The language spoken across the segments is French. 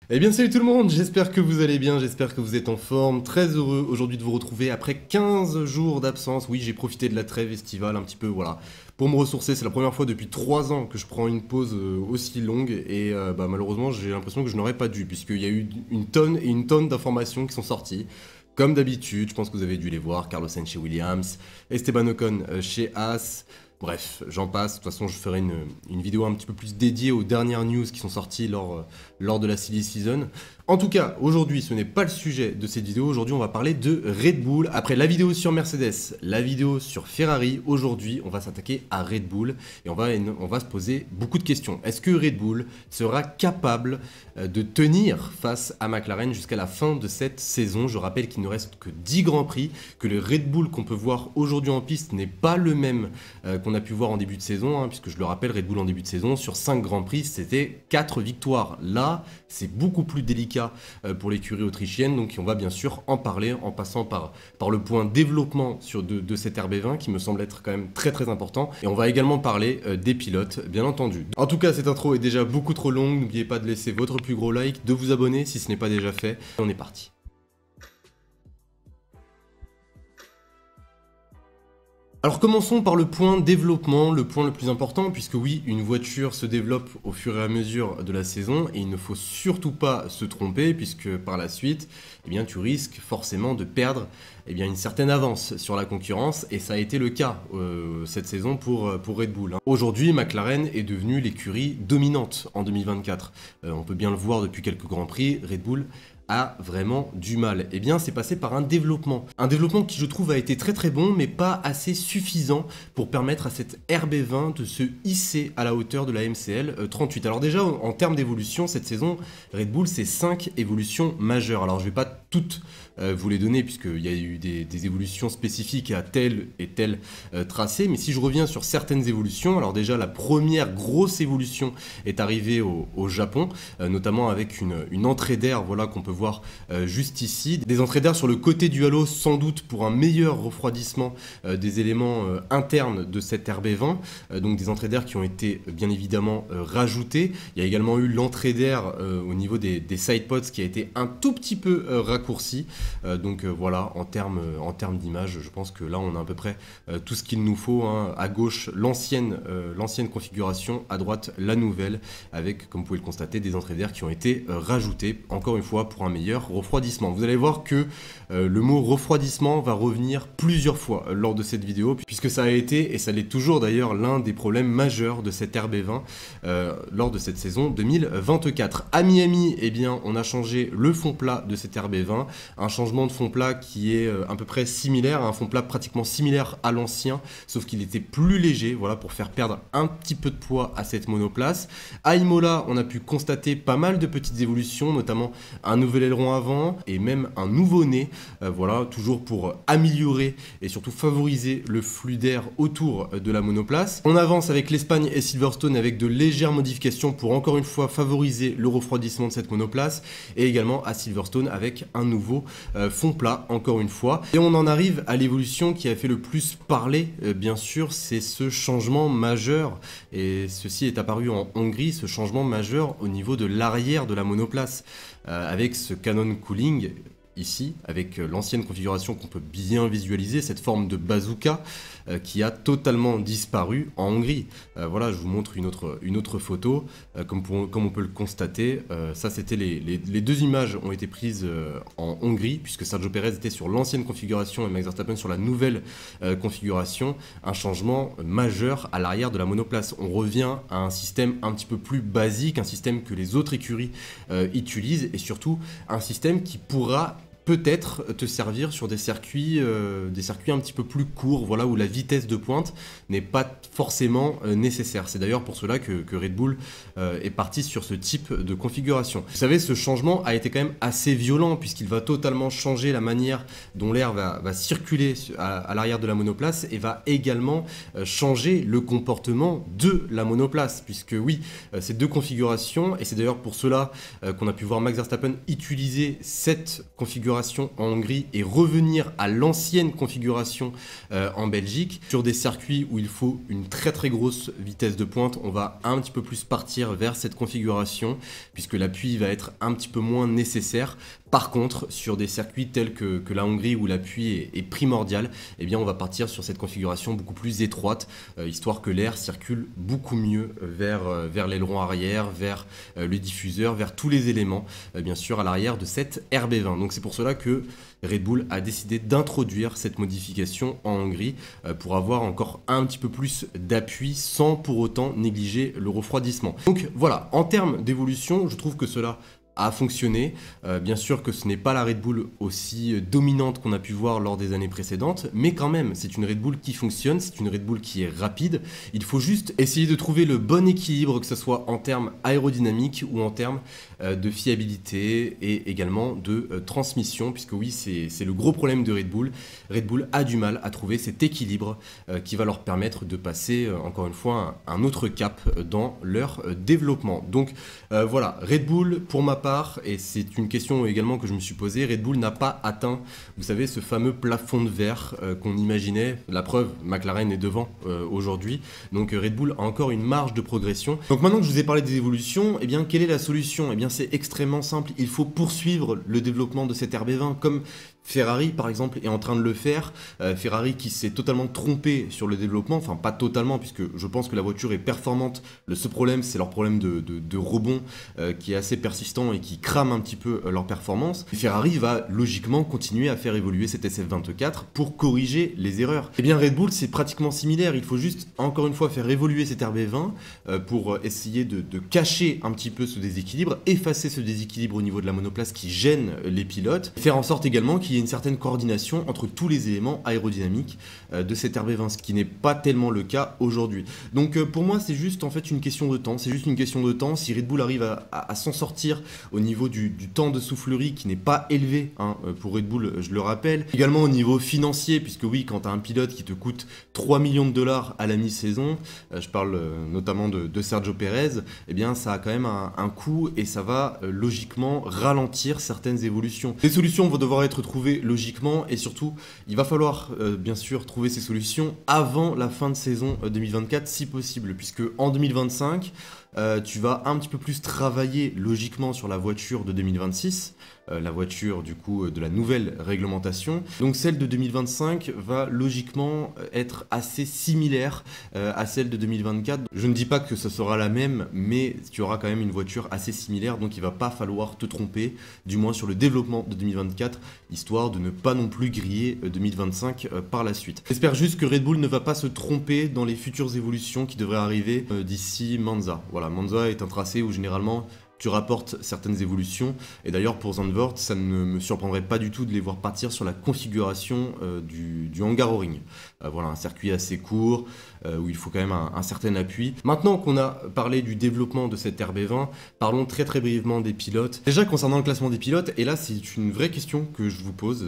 Eh bien salut tout le monde, j'espère que vous allez bien, j'espère que vous êtes en forme. Très heureux aujourd'hui de vous retrouver après 15 jours d'absence. Oui, j'ai profité de la trêve estivale un petit peu, voilà, pour me ressourcer. C'est la première fois depuis 3 ans que je prends une pause aussi longue et malheureusement j'ai l'impression que je n'aurais pas dû puisqu'il y a eu une tonne et une tonne d'informations qui sont sorties. Comme d'habitude, je pense que vous avez dû les voir, Carlos Sainz chez Williams, Esteban Ocon chez Haas. Bref, j'en passe. De toute façon, je ferai une vidéo un petit peu plus dédiée aux dernières news qui sont sorties lors de la silly season. En tout cas, aujourd'hui, ce n'est pas le sujet de cette vidéo. Aujourd'hui, on va parler de Red Bull. Après la vidéo sur Mercedes, la vidéo sur Ferrari, aujourd'hui, on va s'attaquer à Red Bull et on va se poser beaucoup de questions. Est-ce que Red Bull sera capable de tenir face à McLaren jusqu'à la fin de cette saison? Je rappelle qu'il ne reste que 10 Grands Prix, que le Red Bull qu'on peut voir aujourd'hui en piste n'est pas le même qu'on a pu voir en début de saison, puisque je le rappelle, Red Bull en début de saison, sur 5 Grands Prix, c'était 4 victoires. Là, c'est beaucoup plus délicat pour l'écurie autrichienne, donc on va bien sûr en parler en passant par le point développement de cette RB20 qui me semble être quand même très très important, et on va également parler des pilotes, bien entendu. En tout cas, cette intro est déjà beaucoup trop longue, n'oubliez pas de laisser votre plus gros like, de vous abonner si ce n'est pas déjà fait, et on est parti. Alors commençons par le point développement, le point le plus important, puisque oui, une voiture se développe au fur et à mesure de la saison, et il ne faut surtout pas se tromper, puisque par la suite, eh bien, tu risques forcément de perdre une certaine avance sur la concurrence, et ça a été le cas cette saison pour Red Bull. Aujourd'hui, McLaren est devenue l'écurie dominante en 2024. On peut bien le voir depuis quelques Grands Prix, Red Bull a vraiment du mal. Eh bien, c'est passé par un développement. Un développement qui, je trouve, a été très très bon, mais pas assez suffisant pour permettre à cette RB20 de se hisser à la hauteur de la MCL 38. Alors déjà, en termes d'évolution, cette saison, Red Bull, c'est 5 évolutions majeures. Alors, je vais pas toutes vous les donner, puisqu'il y a eu des évolutions spécifiques à tel et tel tracé, mais si je reviens sur certaines évolutions, alors déjà, la première grosse évolution est arrivée au Japon, notamment avec une entrée d'air, voilà, qu'on peut voir juste ici. Des entrées d'air sur le côté du halo, sans doute pour un meilleur refroidissement des éléments internes de cette RB20, donc des entrées d'air qui ont été bien évidemment rajoutées. Il y a également eu l'entrée d'air au niveau des sidepods qui a été un tout petit peu raccourci. Voilà, en termes d'image, je pense que là on a à peu près tout ce qu'il nous faut. À gauche, l'ancienne configuration, à droite, la nouvelle, avec, comme vous pouvez le constater, des entrées d'air qui ont été rajoutées, encore une fois, pour un meilleur refroidissement. Vous allez voir que le mot refroidissement va revenir plusieurs fois lors de cette vidéo, puisque ça a été, et ça l'est toujours d'ailleurs, l'un des problèmes majeurs de cette RB20 lors de cette saison 2024. À Miami, eh bien, on a changé le fond plat de cette RB20, un changement de fond plat qui est à peu près similaire, un fond plat pratiquement similaire à l'ancien, sauf qu'il était plus léger, voilà, pour faire perdre un petit peu de poids à cette monoplace. À Imola, on a pu constater pas mal de petites évolutions, notamment un nouvel aileron avant et même un nouveau nez, voilà, toujours pour améliorer et surtout favoriser le flux d'air autour de la monoplace. On avance avec l'Espagne et Silverstone avec de légères modifications pour encore une fois favoriser le refroidissement de cette monoplace, et également à Silverstone avec un nouveau fond plat, encore une fois. Et on en arrive à l'évolution qui a fait le plus parler, bien sûr, c'est ce changement majeur, et ceci est apparu en Hongrie, ce changement majeur au niveau de l'arrière de la monoplace, avec ce cannon cooling ici, avec l'ancienne configuration qu'on peut bien visualiser, cette forme de bazooka qui a totalement disparu en Hongrie. Voilà, je vous montre une autre photo, comme on peut le constater. Ça, c'était les deux images ont été prises en Hongrie, puisque Sergio Pérez était sur l'ancienne configuration et Max Verstappen sur la nouvelle configuration. Un changement majeur à l'arrière de la monoplace. On revient à un système un petit peu plus basique, un système que les autres écuries utilisent, et surtout un système qui pourra peut-être te servir sur des circuits un petit peu plus courts, voilà, où la vitesse de pointe n'est pas forcément nécessaire. C'est d'ailleurs pour cela que Red Bull est parti sur ce type de configuration. Vous savez, ce changement a été quand même assez violent, puisqu'il va totalement changer la manière dont l'air va circuler à l'arrière de la monoplace, et va également changer le comportement de la monoplace, puisque oui, ces deux configurations, et c'est d'ailleurs pour cela qu'on a pu voir Max Verstappen utiliser cette configuration configuration en Hongrie et revenir à l'ancienne configuration en Belgique. Sur des circuits où il faut une très très grosse vitesse de pointe, on va un petit peu plus partir vers cette configuration puisque l'appui va être un petit peu moins nécessaire. Par contre, sur des circuits tels que la Hongrie où l'appui est primordial, eh bien on va partir sur cette configuration beaucoup plus étroite, histoire que l'air circule beaucoup mieux vers l'aileron arrière, vers le diffuseur, vers tous les éléments, bien sûr à l'arrière de cette RB20. Donc c'est pour cela que Red Bull a décidé d'introduire cette modification en Hongrie pour avoir encore un petit peu plus d'appui sans pour autant négliger le refroidissement. Donc voilà, en termes d'évolution, je trouve que cela a fonctionné. Bien sûr que ce n'est pas la Red Bull aussi dominante qu'on a pu voir lors des années précédentes, mais quand même, c'est une Red Bull qui fonctionne, c'est une Red Bull qui est rapide. Il faut juste essayer de trouver le bon équilibre, que ce soit en termes aérodynamiques ou en termes de fiabilité et également de transmission, puisque oui, c'est le gros problème de Red Bull. Red Bull a du mal à trouver cet équilibre qui va leur permettre de passer, encore une fois, un autre cap dans leur développement. Donc voilà, Red Bull, pour ma part, et c'est une question également que je me suis posée, Red Bull n'a pas atteint, vous savez, ce fameux plafond de verre qu'on imaginait. La preuve, McLaren est devant aujourd'hui. Donc Red Bull a encore une marge de progression. Donc maintenant que je vous ai parlé des évolutions, eh bien, quelle est la solution? Eh bien, c'est extrêmement simple. Il faut poursuivre le développement de cette RB20 comme Ferrari, par exemple, est en train de le faire. Ferrari qui s'est totalement trompé sur le développement, enfin pas totalement, puisque je pense que la voiture est performante. Le seul problème, c'est leur problème de rebond qui est assez persistant et qui crame un petit peu leur performance. Et Ferrari va logiquement continuer à faire évoluer cette SF24 pour corriger les erreurs. Et bien Red Bull, c'est pratiquement similaire. Il faut juste, encore une fois, faire évoluer cette RB20 pour essayer de cacher un petit peu ce déséquilibre, effacer ce déséquilibre au niveau de la monoplace qui gêne les pilotes, faire en sorte également qu'il y ait une certaine coordination entre tous les éléments aérodynamiques de cette RB20, ce qui n'est pas tellement le cas aujourd'hui. Donc pour moi, c'est juste en fait une question de temps. C'est juste une question de temps. Si Red Bull arrive à s'en sortir au niveau du temps de soufflerie qui n'est pas élevé pour Red Bull, je le rappelle. Également au niveau financier, puisque oui, quand tu as un pilote qui te coûte 3 millions de dollars à la mi-saison, je parle notamment de Sergio Pérez, eh bien ça a quand même un coût et ça va logiquement ralentir certaines évolutions. Les solutions vont devoir être trouvées logiquement et surtout il va falloir bien sûr trouver ces solutions avant la fin de saison 2024 si possible, puisque en 2025 tu vas un petit peu plus travailler logiquement sur la voiture de 2026, la voiture du coup de la nouvelle réglementation. Donc celle de 2025 va logiquement être assez similaire à celle de 2024. Je ne dis pas que ce sera la même, mais tu auras quand même une voiture assez similaire, donc il va pas falloir te tromper, du moins sur le développement de 2024, histoire de ne pas non plus griller 2025 par la suite. J'espère juste que Red Bull ne va pas se tromper dans les futures évolutions qui devraient arriver d'ici Monza. Voilà, Monza est un tracé où généralement tu rapportes certaines évolutions, et d'ailleurs pour Zandvoort, ça ne me surprendrait pas du tout de les voir partir sur la configuration du hangar au ring. Voilà, un circuit assez court, où il faut quand même un certain appui. Maintenant qu'on a parlé du développement de cette RB20, parlons très très brièvement des pilotes. Déjà concernant le classement des pilotes, et là c'est une vraie question que je vous pose,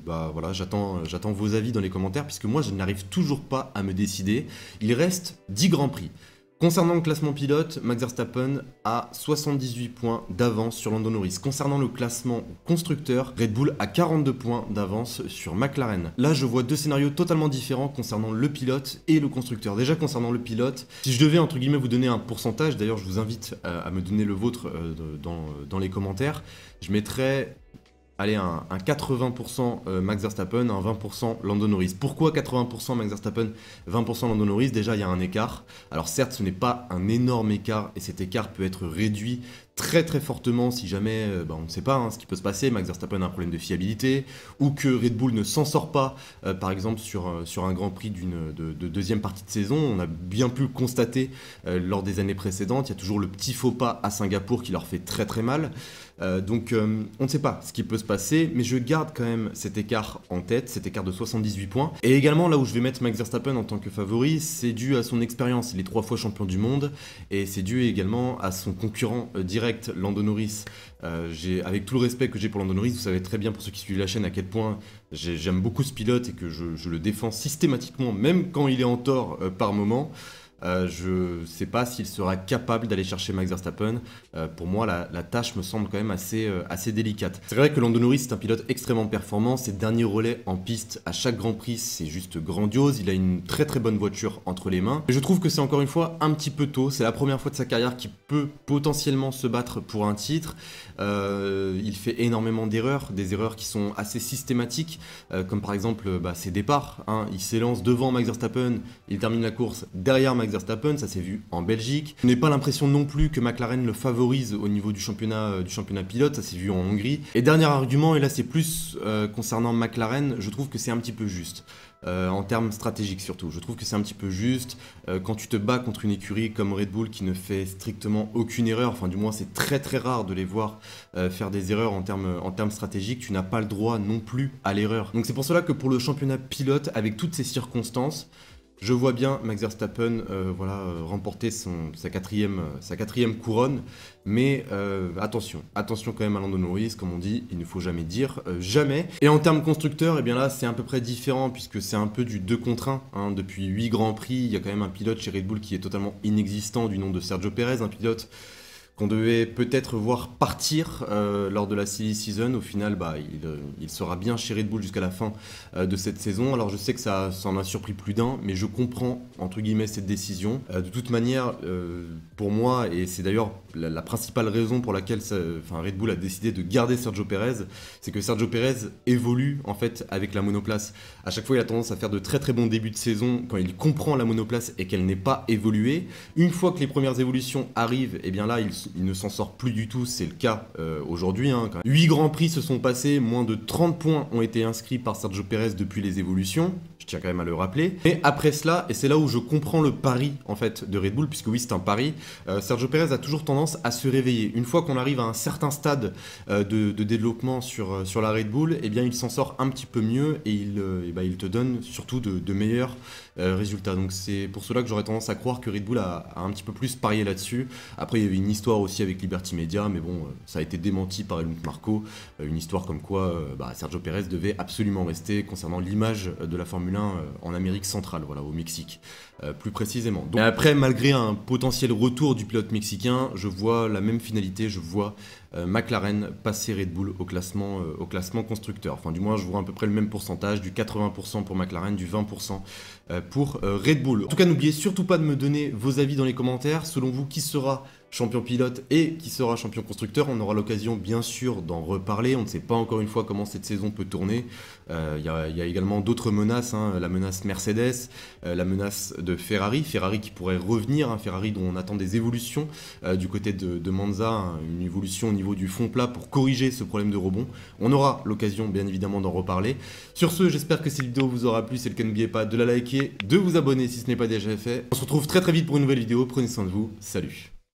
voilà, j'attends vos avis dans les commentaires, puisque moi je n'arrive toujours pas à me décider. Il reste 10 Grands Prix. Concernant le classement pilote, Max Verstappen a 78 points d'avance sur Lando Norris. Concernant le classement constructeur, Red Bull a 42 points d'avance sur McLaren. Là, je vois deux scénarios totalement différents concernant le pilote et le constructeur. Déjà, concernant le pilote, si je devais, entre guillemets, vous donner un pourcentage, d'ailleurs, je vous invite à me donner le vôtre dans les commentaires, je mettrais... Allez, un 80% Max Verstappen, un 20% Lando Norris. Pourquoi 80% Max Verstappen, 20% Lando Norris? Déjà, il y a un écart. Alors certes, ce n'est pas un énorme écart, et cet écart peut être réduit très très fortement si jamais, on ne sait pas ce qui peut se passer, Max Verstappen a un problème de fiabilité, ou que Red Bull ne s'en sort pas, par exemple sur un Grand Prix de deuxième partie de saison. On a bien pu le constater lors des années précédentes, il y a toujours le petit faux pas à Singapour qui leur fait très très mal. Donc on ne sait pas ce qui peut se passer, mais je garde quand même cet écart en tête, cet écart de 78 points. Et également là où je vais mettre Max Verstappen en tant que favori, c'est dû à son expérience. Il est 3 fois champion du monde, et c'est dû également à son concurrent direct, Lando Norris. Avec tout le respect que j'ai pour Lando Norris, vous savez très bien pour ceux qui suivent la chaîne à quel point j'aime beaucoup ce pilote et que je le défends systématiquement, même quand il est en tort par moment. Je sais pas s'il sera capable d'aller chercher Max Verstappen. Pour moi, la tâche me semble quand même assez délicate. C'est vrai que Lando Norris est un pilote extrêmement performant. Ses derniers relais en piste à chaque Grand Prix, c'est juste grandiose. Il a une très très bonne voiture entre les mains. Et je trouve que c'est encore une fois un petit peu tôt. C'est la première fois de sa carrière qu'il peut potentiellement se battre pour un titre. Il fait énormément d'erreurs, des erreurs qui sont assez systématiques, comme par exemple ses départs. Il s'élance devant Max Verstappen, il termine la course derrière Max Verstappen, ça s'est vu en Belgique. Je n'ai pas l'impression non plus que McLaren le favorise au niveau du championnat pilote, ça s'est vu en Hongrie. Et dernier argument, et là c'est plus concernant McLaren, je trouve que c'est un petit peu juste. En termes stratégiques surtout. Je trouve que c'est un petit peu juste. Quand tu te bats contre une écurie comme Red Bull qui ne fait strictement aucune erreur, enfin du moins c'est très très rare de les voir faire des erreurs en termes stratégiques, tu n'as pas le droit non plus à l'erreur. Donc c'est pour cela que pour le championnat pilote, avec toutes ces circonstances, je vois bien Max Verstappen remporter sa quatrième couronne, mais attention quand même à Lando Norris, comme on dit, il ne faut jamais dire jamais. Et en termes constructeurs, et bien là c'est à peu près différent puisque c'est un peu du 2 contre 1. Depuis 8 grands prix, il y a quand même un pilote chez Red Bull qui est totalement inexistant du nom de Sergio Pérez, un pilote qu'on devait peut-être voir partir lors de la silly season. Au final, il sera bien chez Red Bull jusqu'à la fin de cette saison. Alors je sais que ça en a surpris plus d'un, mais je comprends entre guillemets cette décision. De toute manière, pour moi, et c'est d'ailleurs la principale raison pour laquelle Red Bull a décidé de garder Sergio Pérez, c'est que Sergio Pérez évolue en fait avec la monoplace. À chaque fois, il a tendance à faire de très très bons débuts de saison quand il comprend la monoplace et qu'elle n'est pas évoluée. Une fois que les premières évolutions arrivent, et bien là, il ne s'en sort plus du tout, c'est le cas aujourd'hui. 8 grands prix se sont passés, moins de 30 points ont été inscrits par Sergio Pérez depuis les évolutions, je tiens quand même à le rappeler. Et après cela, et c'est là où je comprends le pari en fait de Red Bull, puisque oui c'est un pari, Sergio Pérez a toujours tendance à se réveiller. Une fois qu'on arrive à un certain stade de développement sur la Red Bull, eh bien il s'en sort un petit peu mieux et il te donne surtout de meilleurs résultats. Donc c'est pour cela que j'aurais tendance à croire que Red Bull a un petit peu plus parié là-dessus. Après il y avait une histoire aussi avec Liberty Media, mais bon, ça a été démenti par Helmut Marko, une histoire comme quoi Sergio Pérez devait absolument rester concernant l'image de la Formule 1 en Amérique centrale, voilà, au Mexique, plus précisément. Donc, après, malgré un potentiel retour du pilote mexicain, je vois la même finalité, je vois McLaren passer Red Bull au classement constructeur. Enfin, du moins, je vois à peu près le même pourcentage, du 80% pour McLaren, du 20% pour Red Bull. En tout cas, n'oubliez surtout pas de me donner vos avis dans les commentaires. Selon vous, qui sera champion pilote et qui sera champion constructeur? On aura l'occasion bien sûr d'en reparler. On ne sait pas encore une fois comment cette saison peut tourner. Il y a également d'autres menaces, la menace Mercedes, la menace de Ferrari qui pourrait revenir, Ferrari dont on attend des évolutions du côté de Monza, une évolution au niveau du fond plat pour corriger ce problème de rebond. On aura l'occasion bien évidemment d'en reparler. Sur ce, j'espère que cette vidéo vous aura plu. C'est le cas, n'oubliez pas de la liker, de vous abonner si ce n'est pas déjà fait. On se retrouve très vite pour une nouvelle vidéo. Prenez soin de vous. Salut.